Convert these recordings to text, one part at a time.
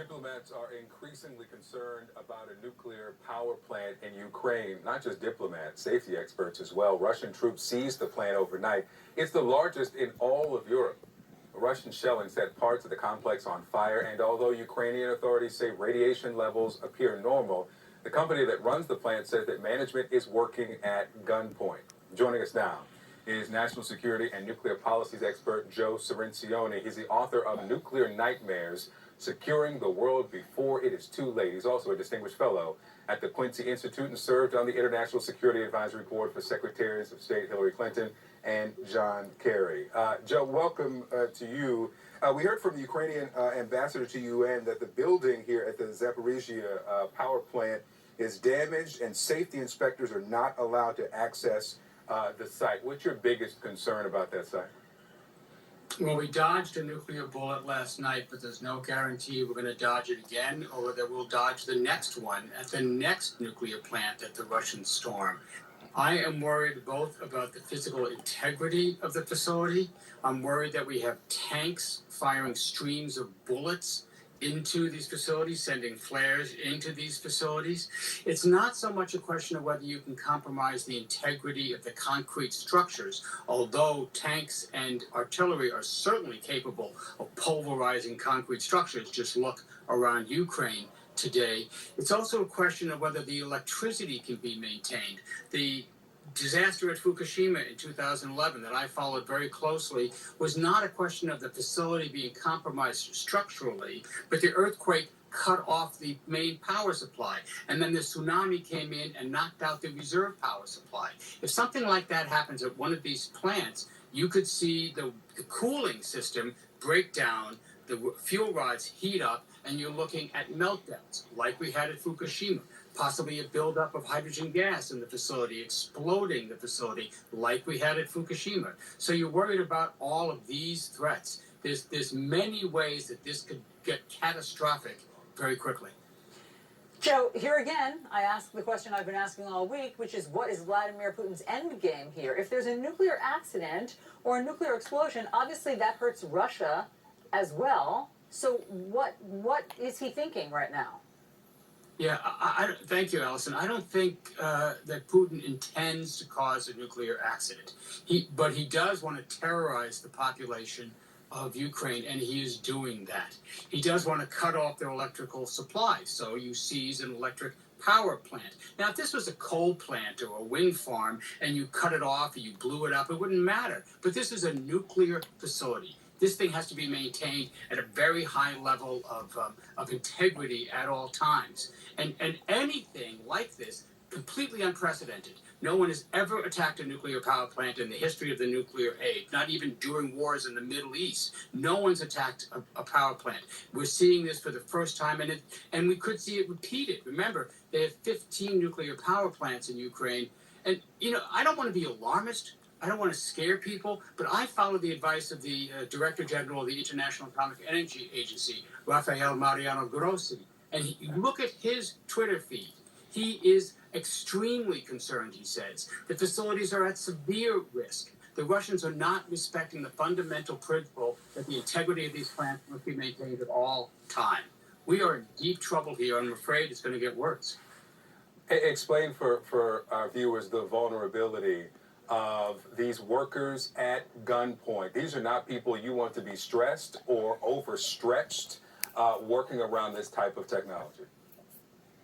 Diplomats are increasingly concerned about a nuclear power plant in Ukraine. Not just diplomats, safety experts as well. Russian troops seized the plant overnight. It's the largest in all of Europe. Russian shelling set parts of the complex on fire, and although Ukrainian authorities say radiation levels appear normal, the company that runs the plant says that management is working at gunpoint. Joining us now is national security and nuclear policies expert Joe Cirincione. He's the author of Nuclear Nightmares: Securing the World Before It Is Too Late. He's also a distinguished fellow at the Quincy Institute and served on the International Security Advisory Board for Secretaries of State Hillary Clinton and John Kerry. Joe, welcome to you. We heard from the Ukrainian ambassador to UN that the building here at the Zaporizhia power plant is damaged and safety inspectors are not allowed to access the site. What's your biggest concern about that site? Well, we dodged a nuclear bullet last night, but there's no guarantee we're going to dodge it again or that we'll dodge the next one at the next nuclear plant that the Russians storm. I am worried both about the physical integrity of the facility. I'm worried that we have tanks firing streams of bullets into these facilities, sending flares into these facilities. It's not so much a question of whether you can compromise the integrity of the concrete structures, although tanks and artillery are certainly capable of pulverizing concrete structures. Just look around Ukraine today. It's also a question of whether the electricity can be maintained. The disaster at Fukushima in 2011 that I followed very closely was not a question of the facility being compromised structurally, but the earthquake cut off the main power supply. And then the tsunami came in and knocked out the reserve power supply. If something like that happens at one of these plants, you could see the cooling system break down, the fuel rods heat up, and you're looking at meltdowns like we had at Fukushima. Possibly a buildup of hydrogen gas in the facility, exploding the facility like we had at Fukushima. So you're worried about all of these threats. There's many ways that this could get catastrophic very quickly. Joe, here again, I ask the question I've been asking all week, which is what is Vladimir Putin's end game here? If there's a nuclear accident or a nuclear explosion, obviously that hurts Russia as well. So what is he thinking right now? Yeah, thank you, Allison. I don't think that Putin intends to cause a nuclear accident. But he does want to terrorize the population of Ukraine, and he is doing that. He does want to cut off their electrical supply, so you seize an electric power plant. Now, if this was a coal plant or a wind farm, and you cut it off or you blew it up, it wouldn't matter. But this is a nuclear facility. This thing has to be maintained at a very high level of integrity at all times. And anything like this, completely unprecedented. No one has ever attacked a nuclear power plant in the history of the nuclear age, not even during wars in the Middle East. No one's attacked a power plant. We're seeing this for the first time, and we could see it repeated. Remember, they have 15 nuclear power plants in Ukraine. And, I don't want to be alarmist. I don't want to scare people, but I follow the advice of the Director General of the International Atomic Energy Agency, Rafael Mariano Grossi. And you look at his Twitter feed. He is extremely concerned, he says. The facilities are at severe risk. The Russians are not respecting the fundamental principle that the integrity of these plants must be maintained at all time. We are in deep trouble here, and I'm afraid it's going to get worse. Explain for our viewers the vulnerability of these workers at gunpoint. These are not people you want to be stressed or overstretched working around this type of technology.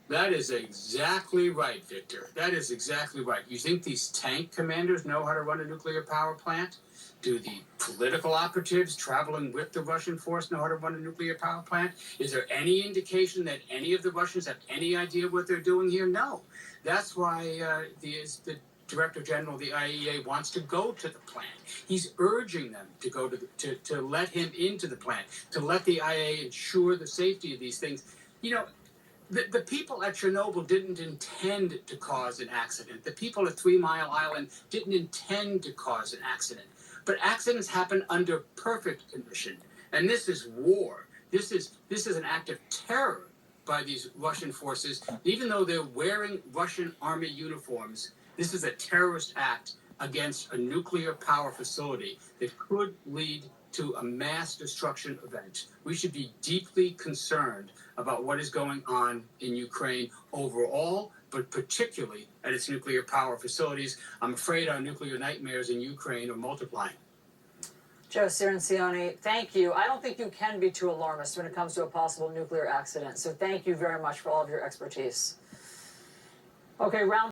That is exactly right, Victor. That is exactly right. You think these tank commanders know how to run a nuclear power plant? Do the political operatives traveling with the Russian force know how to run a nuclear power plant? Is there any indication that any of the Russians have any idea what they're doing here? No. That's why the Director General of the IAEA wants to go to the plant. He's urging them to go to let him into the plant, to let the IAEA ensure the safety of these things. The people at Chernobyl didn't intend to cause an accident. The people at 3 Mile Island didn't intend to cause an accident. But accidents happen under perfect condition. And this is war. This is an act of terror by these Russian forces. Even though they're wearing Russian army uniforms, this is a terrorist act against a nuclear power facility that could lead to a mass destruction event. We should be deeply concerned about what is going on in Ukraine overall, but particularly at its nuclear power facilities. I'm afraid our nuclear nightmares in Ukraine are multiplying. Joe Cirincione, thank you. I don't think you can be too alarmist when it comes to a possible nuclear accident. So thank you very much for all of your expertise. Okay, round